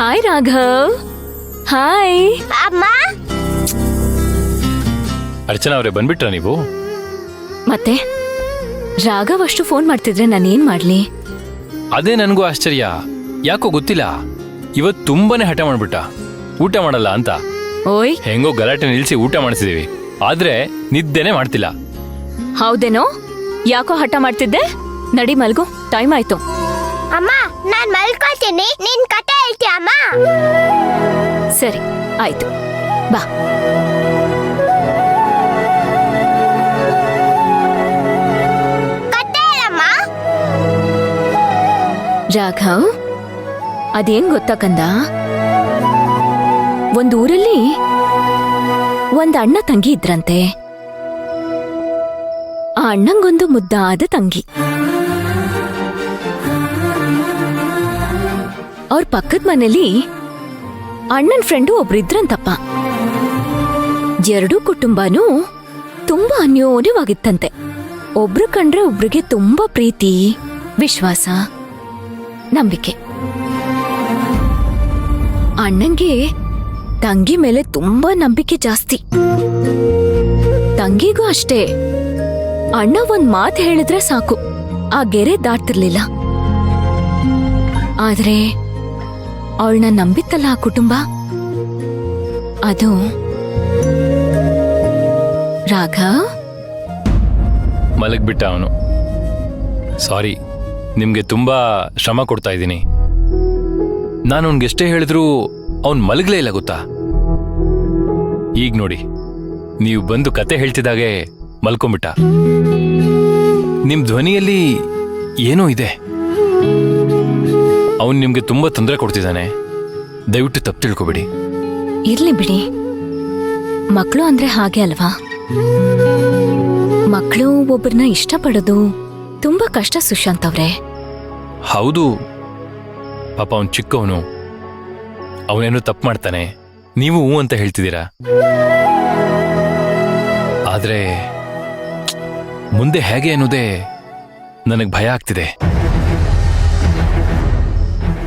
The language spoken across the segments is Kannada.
ಹಾಯ್ ರಾಘವ್. ಹಾಯ್ ಅಮ್ಮ. ಅರ್ಚನಾ ಅವರೇ ಬಂದ್ಬಿಟ್ರ ನೀವು? ಮತ್ತೆ ರಾಘವ್ ಅಷ್ಟು ಫೋನ್ ಮಾಡ್ತಿದ್ರೆ ನಾನೇನ್ ಮಾಡ್ಲಿ? ಅದೇ ನನಗೂ ಆಶ್ಚರ್ಯ. ಯಾಕೋ ಗೊತ್ತಿಲ್ಲ, ಇವತ್ತು ತುಂಬಾನೇ ಹಠ ಮಾಡ್ಬಿಟ್ಟ, ಊಟ ಮಾಡಲ್ಲ ಅಂತ. ಓಯ್, ಹೆಂಗೋ ಗಲಾಟೆ ನಿಲ್ಸಿ ಊಟ ಮಾಡಿಸಿದೀವಿ, ಆದ್ರೆ ನಿದ್ದೆನೆ ಮಾಡ್ತಿಲ್ಲ. ಹೌದೇನೋ? ಯಾಕೋ ಹಠ ಮಾಡ್ತಿದ್ದೆ? ನಡಿ ಮಲ್ಗು, ಟೈಮ್ ಆಯ್ತು. ಅಮ್ಮ, ನಾನ್ ಮಲ್ಕೊಳ್ತೀನಿ, ನೀನ್ ಕತೆ ಹೇಳ್ತೀಯ ಅಮ್ಮ. ಸರಿ ಆಯ್ತು, ಬಾ. ಕತೆ ಹೇಳಮ್ಮ. ರಾಘವ್, ಅದೇನ್ ಗೊತ್ತಾ ಕಂದ, ಒಂದ್ ಊರಲ್ಲಿ ಒಂದ್ ಅಣ್ಣ ತಂಗಿ ಇದ್ರಂತೆ. ಆ ಅಣ್ಣಂಗೊಂದು ಮುದ್ದಾದ ತಂಗಿ. ಅವ್ರ ಪಕ್ಕದ ಮನೇಲಿ ಅಣ್ಣನ್ ಫ್ರೆಂಡು ಒಬ್ರಿದ್ರಂತಪ್ಪ. ಎರಡೂ ಕುಟುಂಬನೂ ತುಂಬಾ ಅನ್ಯೋನ್ಯವಾಗಿತ್ತಂತೆ. ಒಬ್ರು ಕಂಡ್ರೆ ಒಬ್ರಿಗೆ ತುಂಬಾ ಪ್ರೀತಿ, ವಿಶ್ವಾಸ, ನಂಬಿಕೆ. ಅಣ್ಣಂಗೆ ತಂಗಿ ಮೇಲೆ ತುಂಬಾ ನಂಬಿಕೆ ಜಾಸ್ತಿ. ತಂಗಿಗೂ ಅಷ್ಟೇ. ಅಣ್ಣ ಒಂದ್ ಮಾತು ಹೇಳಿದ್ರೆ ಸಾಕು, ಆ ಗೆರೆ ದಾಟ್ತಿರ್ಲಿಲ್ಲ. ಆದ್ರೆ ಅವಳನ್ನ ನಂಬಿತ್ತಲ್ಲ ಆ ಕುಟುಂಬ, ಅದು ರಾಘವ್. ಮಲಗ್ಬಿಟ್ಟ ಅವನು. ಸಾರಿ, ನಿಮ್ಗೆ ತುಂಬಾ ಶ್ರಮ ಕೊಡ್ತಾ ಇದ್ದೀನಿ. ನಾನು ಅವ್ನಿಗೆಷ್ಟೇ ಹೇಳಿದ್ರು ಅವನ್ ಮಲಗ್ಲೇ ಇಲ್ಲ ಗೊತ್ತಾ. ಈಗ ನೋಡಿ, ನೀವು ಬಂದು ಕತೆ ಹೇಳ್ತಿದ್ದಾಗೆ ಮಲ್ಕೊಂಬಿಟ್ಟ. ನಿಮ್ ಧ್ವನಿಯಲ್ಲಿ ಏನೋ ಇದೆ. ಅವನ್ ನಿಮ್ಗೆ ತುಂಬಾ ತೊಂದರೆ ಕೊಡ್ತಿದ್ದಾನೆ. ದಯವಿಟ್ಟು ತಪ್ಪು ತಿಳ್ಕೊಬೇಡಿ. ಇರ್ಲಿ ಬಿಡಿ, ಮಕ್ಕಳು ಅಂದ್ರೆ ಹಾಗೆ ಅಲ್ವಾ. ಮಕ್ಕಳು ಒಬ್ಬರನ್ನ ಇಷ್ಟಪಡೋದು ತುಂಬಾ ಕಷ್ಟ ಸುಶಾಂತ್ ಅವ್ರೆ. ಹೌದು, ಪಾಪ ಅವನ್ ಚಿಕ್ಕವನು, ಅವನೇನೋ ತಪ್ಪು ಮಾಡ್ತಾನೆ, ನೀವು ಹೂ ಅಂತ ಹೇಳ್ತಿದ್ದೀರಾ. ಆದ್ರೆ ಮುಂದೆ ಹೇಗೆ ಅನ್ನೋದೇ ನನಗೆ ಭಯ ಆಗ್ತಿದೆ.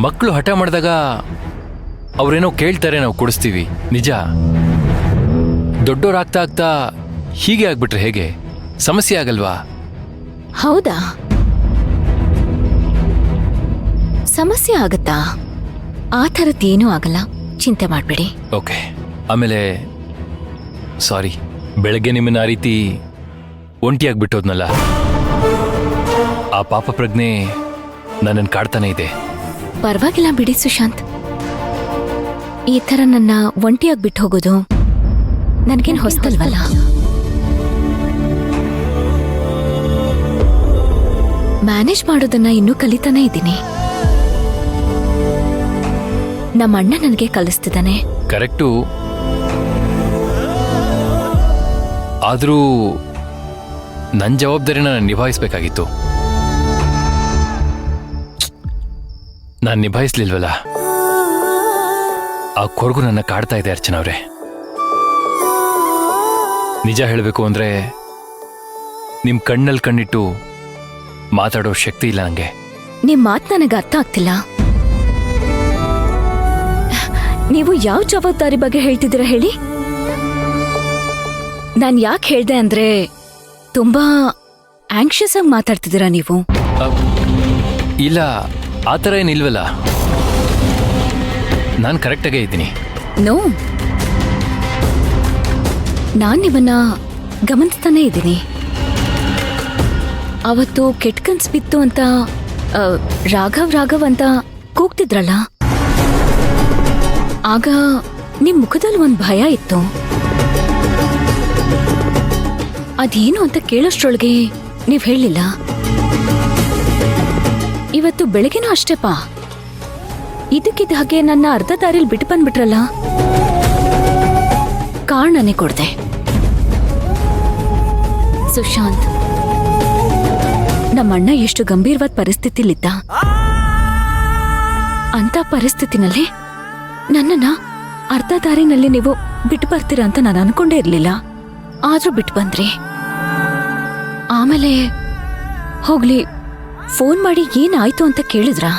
ಮಕ್ಕಳು ಹಠ ಮಾಡಿದಾಗ ಅವ್ರೇನೋ ಕೇಳ್ತಾರೆ, ನಾವು ಕೊಡಿಸ್ತೀವಿ, ನಿಜ. ದೊಡ್ಡೋರಾಗ್ತಾ ಆಗ್ತಾ ಹೀಗೆ ಆಗ್ಬಿಟ್ರೆ ಹೇಗೆ? ಸಮಸ್ಯೆ ಆಗಲ್ವಾ? ಹೌದಾ? ಸಮಸ್ಯೆ ಆಗತ್ತಾ? ಆ ಥರದ್ದೇನೂ ಆಗಲ್ಲ, ಚಿಂತೆ ಮಾಡ್ಬೇಡಿ. ಓಕೆ. ಆಮೇಲೆ ಸಾರಿ, ಬೆಳಗ್ಗೆ ನಿಮ್ಮನ್ನ ಆ ರೀತಿ ಒಂಟಿಯಾಗ್ಬಿಟ್ಟೋದ್ನಲ್ಲ, ಆ ಪಾಪ ಪ್ರಜ್ಞೆ ನನ್ನನ್ನು ಕಾಡ್ತಾನೆ ಇದೆ. ಪರವಾಗಿಲ್ಲ ಬಿಡಿ ಸುಶಾಂತ್. ಈ ಥರ ನನ್ನ ಒಂಟಿಯಾಗಿ ಬಿಟ್ಟು ಹೋಗೋದು ನನ್ಗೇನು ಹೊಸ್ತಲ್ವಲ್ಲ. ಮ್ಯಾನೇಜ್ ಮಾಡೋದನ್ನ ಇನ್ನೂ ಕಲಿತಾನೆ ಇದ್ದೀನಿ. ನಮ್ಮ ಅಣ್ಣ ನನಗೆ ಕಲಿಸ್ತಿದ್ದಾನೆ. ಕರೆಕ್ಟು. ಆದರೂ ನನ್ನ ಜವಾಬ್ದಾರಿನ ನಾನು ನಿಭಾಯಿಸ್ಬೇಕಾಗಿತ್ತು. ನಾನು ನಿಭಾಯಿಸ್ಲಿಲ್ವಲ್ಲ, ಆ ಕೊರಗು ನನ್ನ ಕಾಡ್ತಾ ಇದೆ ಅರ್ಚನಾ ಅವರೇ. ನಿಜ ಹೇಳಬೇಕು ಅಂದ್ರೆ ನಿಮ್ ಕಣ್ಣಲ್ಲಿ ಕಣ್ಣಿಟ್ಟು ಮಾತಾಡೋ ಶಕ್ತಿ ಇಲ್ಲ ನಂಗೆ. ನಿಮ್ ಮಾತು ನನಗೆ ಅರ್ಥ ಆಗ್ತಿಲ್ಲ. ನೀವು ಯಾವ ಜವಾಬ್ದಾರಿ ಬಗ್ಗೆ ಹೇಳ್ತಿದ್ದೀರಾ ಹೇಳಿ? ನಾನು ಯಾಕೆ ಹೇಳ್ದೆ ಅಂದ್ರೆ, ತುಂಬಾ ಆಂಕ್ಷಿಯಸ್ ಆಗಿ ಮಾತಾಡ್ತಿದ್ದೀರಾ ನೀವು. ಇಲ್ಲ, ಆ ಥರ ಏನಿಲ್ವಲ್ಲ, ನಾನು ಕರೆಕ್ಟಾಗೇ ಇದ್ದೀನಿ. ನೋ, ನಾನು ನಿಮ್ಮನ್ನ ಗಮನಿಸ್ತಾನೆ ಇದ್ದೀನಿ. ಅವತ್ತು ಕೆಟ್ಟ ಕನ್ಸ್ ಬಿತ್ತು ಅಂತ ರಾಘವ್ ರಾಘವ್ ಅಂತ ಕೂಗ್ತಿದ್ರಲ್ಲ, ಆಗ ನಿಮ್ ಮುಖದಲ್ಲಿ ಒಂದು ಭಯ ಇತ್ತು. ಅದೇನು ಅಂತ ಕೇಳೋಷ್ಟ್ರೊಳಗೆ ನೀವ್ ಹೇಳಿಲ್ಲ. ಇವತ್ತು ಬೆಳಗ್ಗೆನೂ ಅಷ್ಟೇಪಾ, ಇದಕ್ಕಿದ್ದ ಹಾಗೆ ನನ್ನ ಅರ್ಧ ದಾರಿಲಿ ಬಿಟ್ಟು ಬಂದ್ಬಿಟ್ರಲ್ಲ. ಕಾರಣನೇ ಕೊಡ್ದೆ. ಸುಶಾಂತ್, ನಮ್ಮಣ್ಣ ಎಷ್ಟು ಗಂಭೀರವಾದ ಪರಿಸ್ಥಿತಿಲಿದ್ದ. ಅಂತ ಪರಿಸ್ಥಿತಿನಲ್ಲಿ ನನ್ನನ್ನ ಅರ್ಧ ದಾರಿನಲ್ಲಿ ನೀವು ಬಿಟ್ಟು ಬರ್ತೀರಾ ಅಂತ ನಾನು ಅನ್ಕೊಂಡೇ ಇರ್ಲಿಲ್ಲ. ಆದ್ರೂ ಬಿಟ್ಟು ಬಂದ್ರಿ. ಆಮೇಲೆ ಹೋಗ್ಲಿ, ಫೋನ್ ಮಾಡಿ ಏನಾಯ್ತು ಅಂತ ಕೇಳಿದ್ರಾ?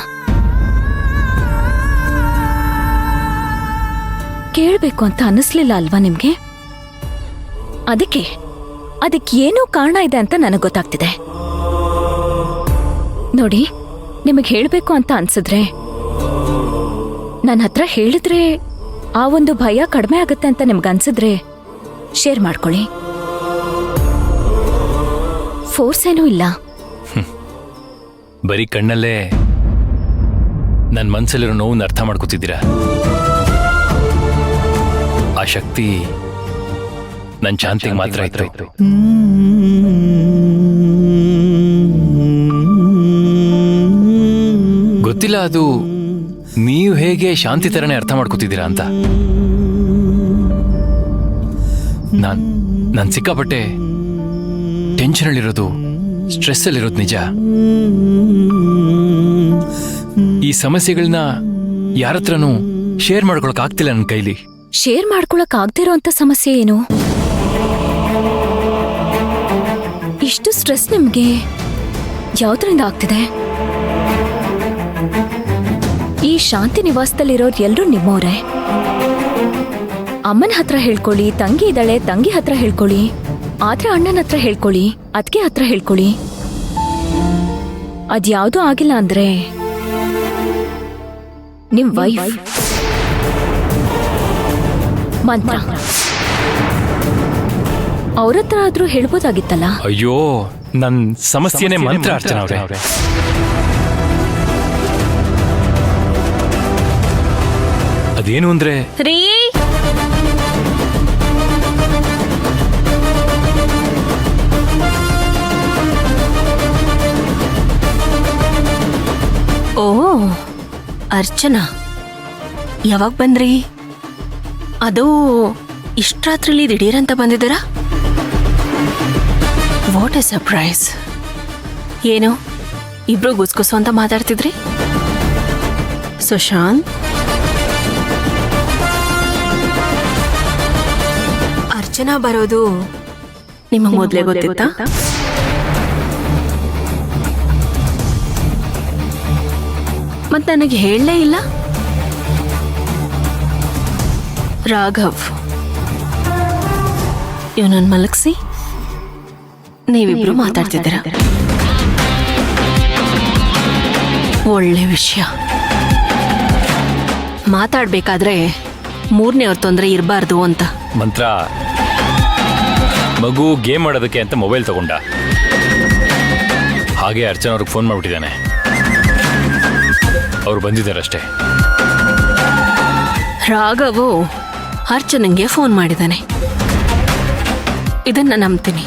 ಕೇಳ್ಬೇಕು ಅಂತ ಅನ್ನಿಸ್ಲಿಲ್ಲ ಅಲ್ವಾ ನಿಮ್ಗೆ? ಅದಕ್ಕೆ ಏನೋ ಕಾರಣ ಇದೆ ಅಂತ ನನಗೆ ಗೊತ್ತಾಗ್ತಿದೆ. ನೋಡಿ, ನಿಮಗೆ ಹೇಳ್ಬೇಕು ಅಂತ ಅನ್ಸಿದ್ರೆ ನನ್ನ ಹತ್ರ ಹೇಳಿದ್ರೆ ಆ ಒಂದು ಭಯ ಕಡಿಮೆ ಆಗುತ್ತೆ ಅಂತ ನಿಮ್ಗೆ ಅನ್ಸಿದ್ರೆ ಶೇರ್ ಮಾಡ್ಕೊಳ್ಳಿ. ಫೋರ್ಸ್ ಏನೂ ಇಲ್ಲ. ಬರೀ ಕಣ್ಣಲ್ಲೇ ನನ್ನ ಮನಸ್ಸಲ್ಲಿರೋ ನೋವನ್ನ ಅರ್ಥ ಮಾಡ್ಕೋತಿದ್ದೀರಾ. ಆ ಶಕ್ತಿ ನನ್ನ ಶಾಂತಿಗೆ ಮಾತ್ರ ಇತ್ತು. ಗೊತ್ತಿಲ್ಲ ಅದು ನೀವು ಹೇಗೆ ಶಾಂತಿ ತರನೇ ಅರ್ಥ ಮಾಡ್ಕೋತಿದ್ದೀರಾ ಅಂತ. ನಾನು ಸಿಕ್ಕಾಪಟ್ಟೆ ಟೆನ್ಷನ್ ಅಲ್ಲಿರೋದು, ಸ್ಟ್ರೆಸ್ ಅಲ್ಲಿರೋದು ನಿಜ. ಈ ಸಮಸ್ಯೆಗಳನ್ನ ಯಾರತ್ರನೂ ಶೇರ್ ಮಾಡ್ಕೊಳಕ್ ಆಗ್ತಿಲ್ಲ ನನ್ನ ಕೈಲಿ. ಶೇರ್ ಮಾಡ್ಕೊಳಕ್ ಆಗ್ದಿರೋ ಅಂತ ಸಮಸ್ಯೆ ಏನು? ಇಷ್ಟು ಸ್ಟ್ರೆಸ್ ನಿಮ್ಗೆ ಯಾವ್ದ್ರಿಂದ ಆಗ್ತಿದೆ? ಈ ಶಾಂತಿ ನಿವಾಸದಲ್ಲಿರೋರು ಎಲ್ಲರೂ ನಿಮ್ಮವ್ರೆ. ಅಮ್ಮನ ಹತ್ರ ಹೇಳ್ಕೊಳ್ಳಿ, ತಂಗಿ ಇದ್ದಾಳೆ ತಂಗಿ ಹತ್ರ ಹೇಳ್ಕೊಳ್ಳಿ, ಆದ್ರೆ ಅಣ್ಣನ ಹತ್ರ ಹೇಳ್ಕೊಳ್ಳಿ, ಅದ್ಕೆ ಹತ್ರ ಹೇಳ್ಕೊಳ್ಳಿ. ಅದ್ಯಾವುದೂ ಆಗಿಲ್ಲ ಅಂದ್ರೆ ನಿಮ್ ವೈಫ್ ಮಂತ್ರ ಅವ್ರತ್ರ ಆದ್ರೂ ಹೇಳ್ಬೋದಾಗಿತ್ತಲ್ಲ. ಅಯ್ಯೋ, ನನ್ ಸಮಸ್ಯೆನೇ ಮಂತ್ರ ಅರ್ಚನಾ ಅವ್ರೆ. ಅದೇನು ಅಂದ್ರೆ ರೀ, ಓ ಅರ್ಚನಾ, ಯಾವಾಗ ಬಂದ್ರಿ? ಅದು ಇಷ್ಟ್ರಾತ್ರಿಲಿ ದಿಢೀರಂತ ಬಂದಿದ್ದೀರಾ? What A surprise. ಏನು ಇಬ್ರು ಗುಸ್ಗುಸು ಅಂತ ಮಾತಾಡ್ತಿದ್ರಿ? ಸುಶಾಂತ್, ಅರ್ಚನಾ ಬರೋದು ನಿಮಗೆ ಮೊದಲೇ ಗೊತ್ತಿತ್ತಾ? ಮತ್ತೆ ನನಗೆ ಹೇಳಲೇ ಇಲ್ಲ. ರಾಘವ್ ಇವನನ್ನು ಮಲಗಿಸಿ ನೀವಿಬ್ರು ಮಾತಾಡ್ತಿದ್ದೀರ. ಒಳ್ಳೆ ವಿಷಯ. ಮಾತಾಡ್ಬೇಕಾದ್ರೆ ಮೂರನೇವ್ರ ತೊಂದರೆ ಇರಬಾರ್ದು ಅಂತ. ಮಂತ್ರ ಮಗು ಗೇಮ್ ಆಡೋದಕ್ಕೆ ಅಂತ ಮೊಬೈಲ್ ತಗೊಂಡ. ಹಾಗೆ ಅರ್ಚನಾ ಅವ್ರಿಗೆ ಫೋನ್ ಮಾಡ್ಬಿಟ್ಟಿದ್ದಾನೆ. ಅವ್ರು ಬಂದಿದ್ದಾರಷ್ಟೇ. ರಾಘವು ಅರ್ಚನಂಗೆ ಫೋನ್ ಮಾಡಿದ್ದಾನೆ. ಇದನ್ನ ನಂಬ್ತೀನಿ.